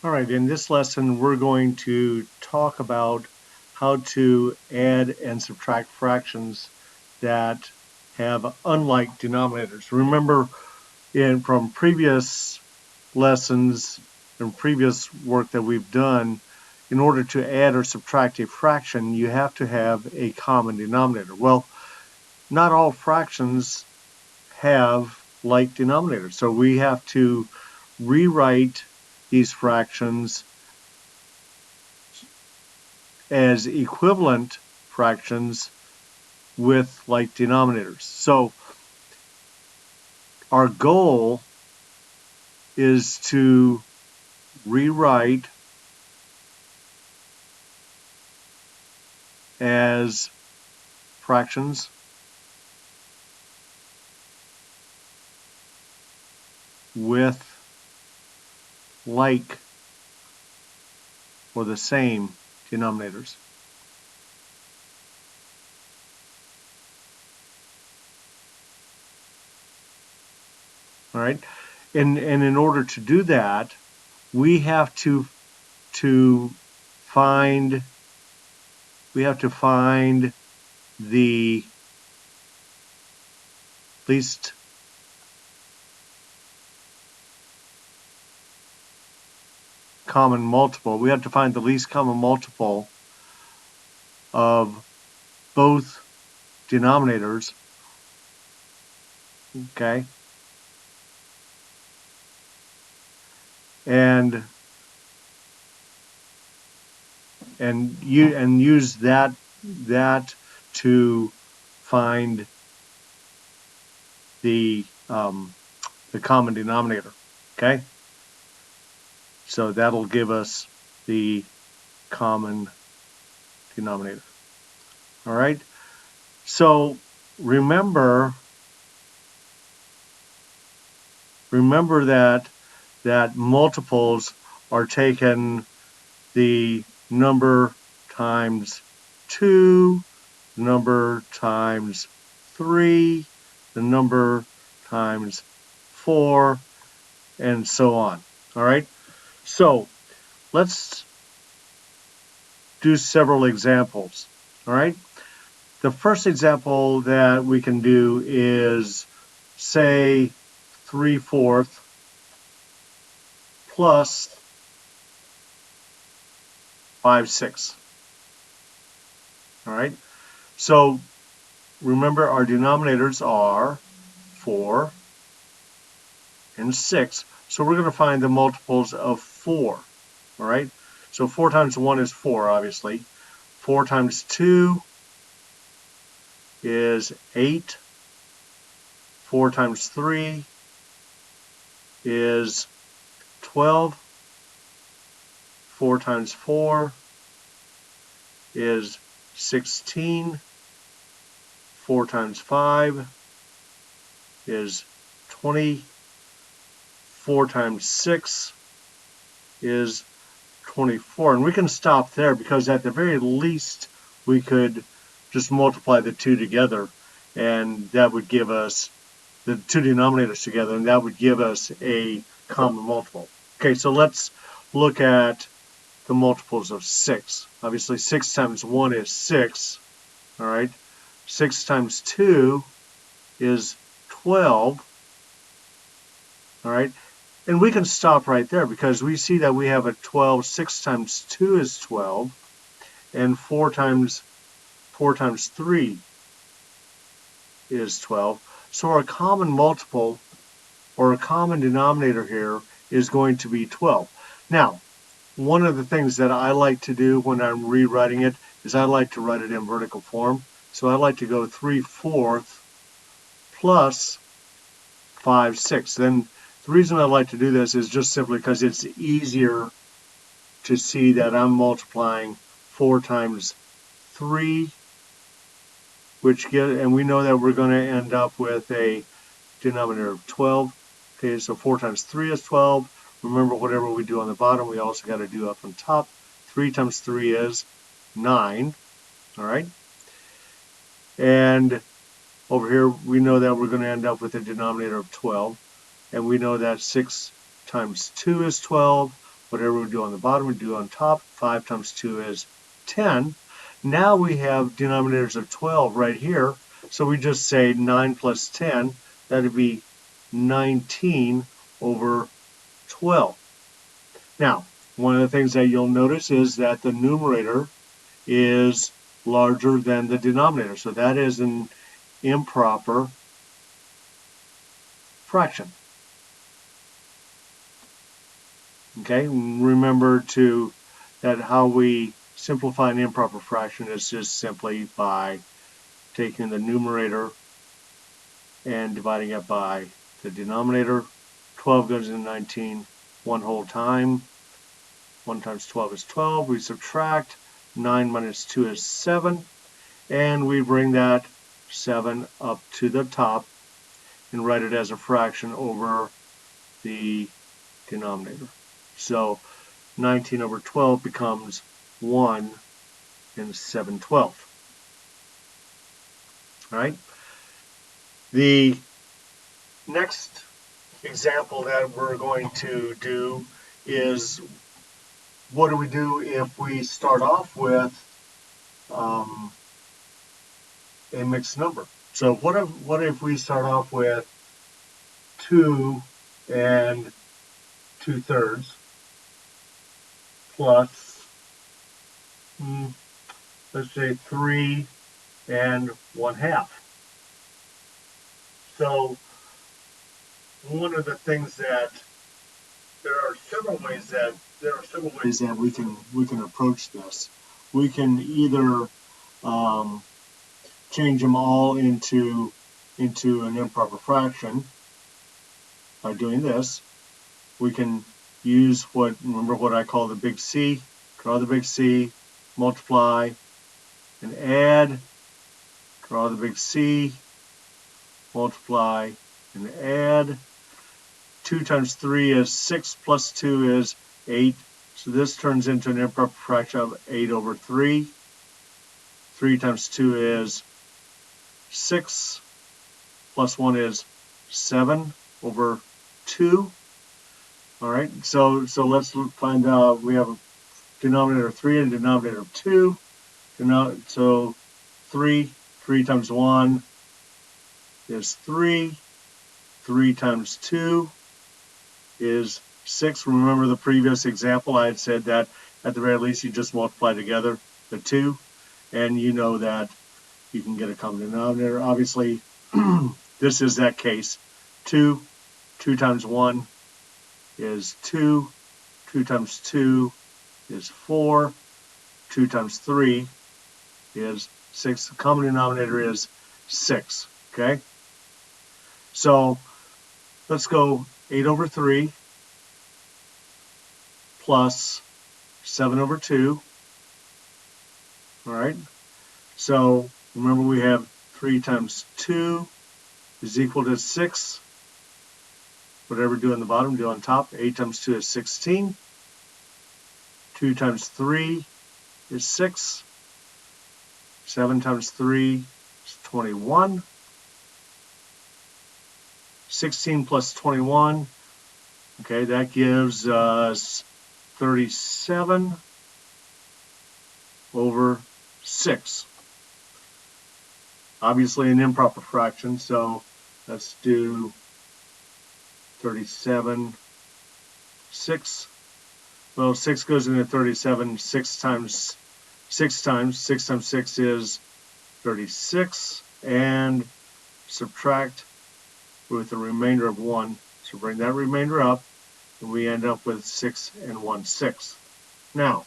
All right, in this lesson, we're going to talk about how to add and subtract fractions that have unlike denominators. Remember, from previous lessons and previous work that we've done, in order to add or subtract a fraction, you have to have a common denominator. Well, not all fractions have like denominators, so we have to rewrite these fractions as equivalent fractions with like denominators. So our goal is to rewrite as fractions with like or the same denominators. All right. And in order to do that, we have to find the least common multiple. We have to find the least common multiple of both denominators. Okay. And use that to find the common denominator. Okay. So that'll give us the common denominator. All right. So remember that multiples are taken the number times 2, the number times 3, the number times 4, and so on. All right. So let's do several examples. All right. The first example that we can do is, say, 3/4 plus 5/6. All right. So remember, our denominators are 4 and 6. So we're going to find the multiples of 4. All right. So 4 times 1 is 4, obviously. 4 times 2 is 8. 4 times 3 is 12. 4 times 4 is 16. 4 times 5 is 20. 4 times 6 is 24. And we can stop there because at the very least we could just multiply the two together, and that would give us the two denominators together, and that would give us a common multiple. Okay, so let's look at the multiples of 6. Obviously, 6 times 1 is 6. All right. 6 times 2 is 12. All right. And we can stop right there because we see that we have a 12. 6 times 2 is 12. And 4 times 3 is 12. So our common multiple or a common denominator here is going to be 12. Now, one of the things that I like to do when I'm rewriting it is I like to write it in vertical form. So I like to go 3/4 plus 5/6. Then the reason I like to do this is just simply because it's easier to see that I'm multiplying 4 times 3, and we know that we're going to end up with a denominator of 12. Okay, so 4 times 3 is 12. Remember, whatever we do on the bottom, we also got to do up on top. 3 times 3 is 9. All right. And over here, we know that we're going to end up with a denominator of 12. And we know that 6 times 2 is 12. Whatever we do on the bottom, we do on top. 5 times 2 is 10. Now we have denominators of 12 right here. So we just say 9 plus 10. That would be 19 over 12. Now, one of the things that you'll notice is that the numerator is larger than the denominator. So that is an improper fraction. Okay, remember that how we simplify an improper fraction is just simply by taking the numerator and dividing it by the denominator. 12 goes into 19 one whole time. 1 times 12 is 12. We subtract. 9 minus 2 is 7. And we bring that 7 up to the top and write it as a fraction over the denominator. So 19 over 12 becomes 1 and 7/12. All right. The next example that we're going to do is, what do we do if we start off with a mixed number? So what if we start off with 2 and 2/3 plus, let's say 3 and 1/2. So one of the things that there are several ways that we can approach this. We can either change them all into an improper fraction by doing this. We can use remember what I call the big C. Draw the big C, multiply, and add. Draw the big C, multiply, and add. 2 times 3 is 6 plus 2 is 8. So this turns into an improper fraction of 8 over 3. 3 times 2 is 6 plus 1 is 7 over 2. All right, so let's find out. We have a denominator of 3 and a denominator of 2. So 3 times 1 is 3. 3 times 2 is 6. Remember the previous example, I had said that at the very least you just multiply together the 2, and you know that you can get a common denominator. Obviously, this is that case. 2 times 1 is 2. 2 times 2 is 4. 2 times 3 is 6. The common denominator is 6. Okay? So let's go 8 over 3 plus 7 over 2. All right? So remember, we have 3 times 2 is equal to 6. Whatever we do on the bottom, do on top. 8 times 2 is 16. 2 times 3 is 6. 7 times 3 is 21. 16 plus 21, okay, that gives us 37 over 6. Obviously an improper fraction, so let's do 37, 6. Well, 6 goes into 37 6 times. 6 times 6 is 36, and subtract with a remainder of 1. So bring that remainder up, and we end up with 6 and 1/6. Now,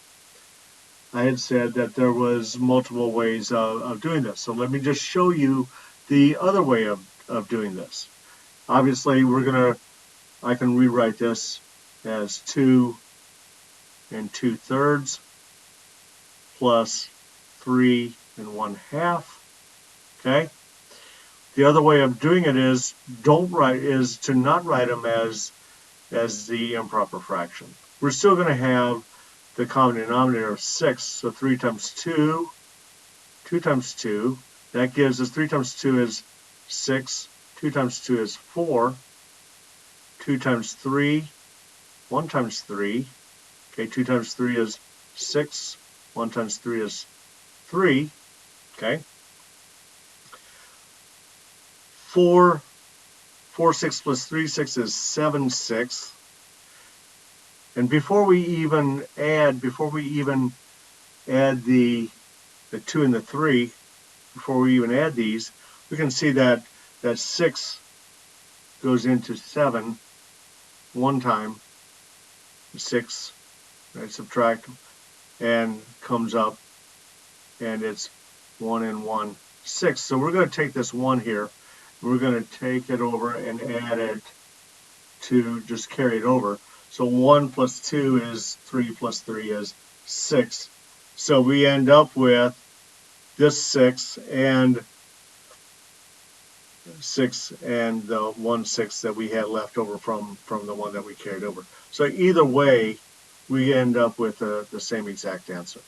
I had said that there was multiple ways of doing this. So let me just show you the other way of doing this. Obviously, I can rewrite this as 2 and 2/3 plus 3 and 1/2. Okay. The other way of doing it is to not write them as the improper fraction. We're still going to have the common denominator of 6. So 3 times 2, 2 times 2, that gives us 3 times 2 is 6, 2 times 2 is 4, 2 times 3, 1 times 3, Okay, 2 times 3 is 6. 1 times 3 is 3. Okay. 4 6 plus 3 6 is 7 6. And before we even add the 2 and the 3, before we even add these, we can see that 6 goes into 7 one time. 6, right, subtract, and comes up, and it's 1 and 1, 6. So we're going to take this 1 here, we're going to take it over and add it to just carry it over. So 1 plus 2 is 3 plus 3 is 6. So we end up with this 6 and the 1 6 that we had left over from the one that we carried over. So either way, we end up with the same exact answer.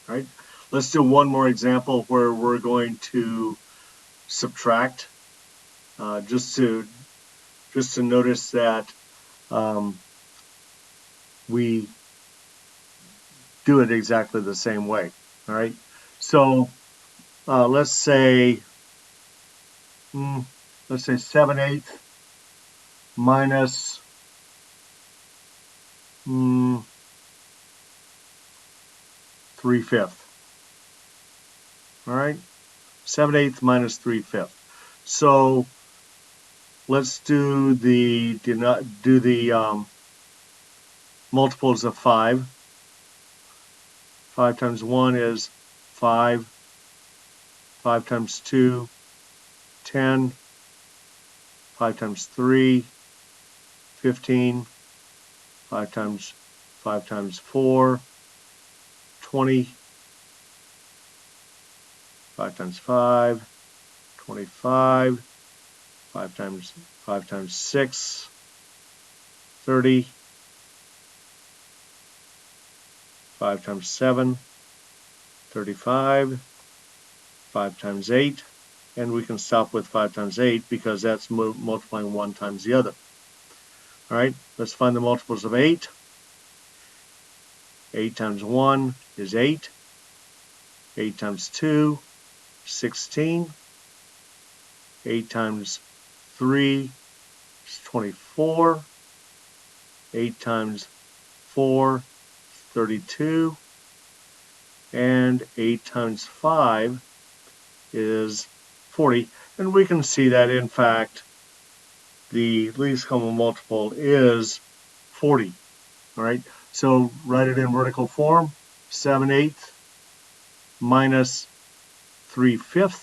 All right, let's do one more example where we're going to subtract, just to notice that we do it exactly the same way. All right, so let's say 7/8 minus 3/5. All right, 7/8 minus 3/5. So let's do the multiples of 5. 5 times 1 is 5. 5 times 2, 10. 5 times 3, 15. 5 times 4, 20. 5 times 5, 25. 5 times 6, 30. 5 times 7, 35. 5 times 8, and we can stop with 5 times 8 because that's multiplying one times the other. All right, let's find the multiples of 8. 8 times 1 is 8. 8 times 2, 16. 8 times 3 is 24. 8 times 4 is 32. And 8 times 5 is 40. And we can see that, in fact, the least common multiple is 40. All right, so write it in vertical form. 7/8 minus 3/5.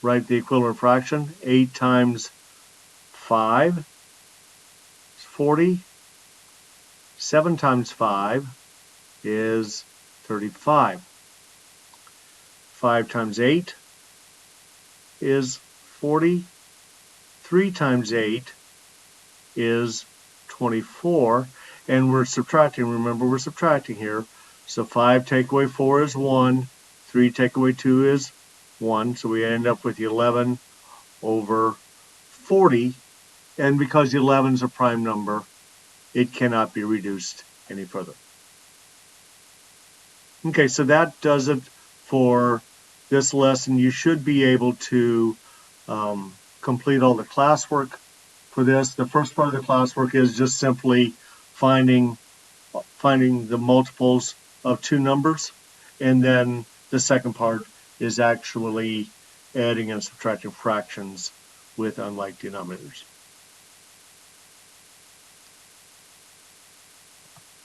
Write the equivalent fraction. 8 times 5 is 40. 7 times 5 is 35. 5 times 8 is 40. 3 times 8 is 24. And we're subtracting. Remember, we're subtracting here. So 5 take away 4 is 1. 3 take away 2 is 1. So we end up with 11 over 40. And because 11 is a prime number, it cannot be reduced any further. Okay, so that does it for this lesson. You should be able to complete all the classwork for this. The first part of the classwork is just simply finding the multiples of two numbers, and then the second part is actually adding and subtracting fractions with unlike denominators.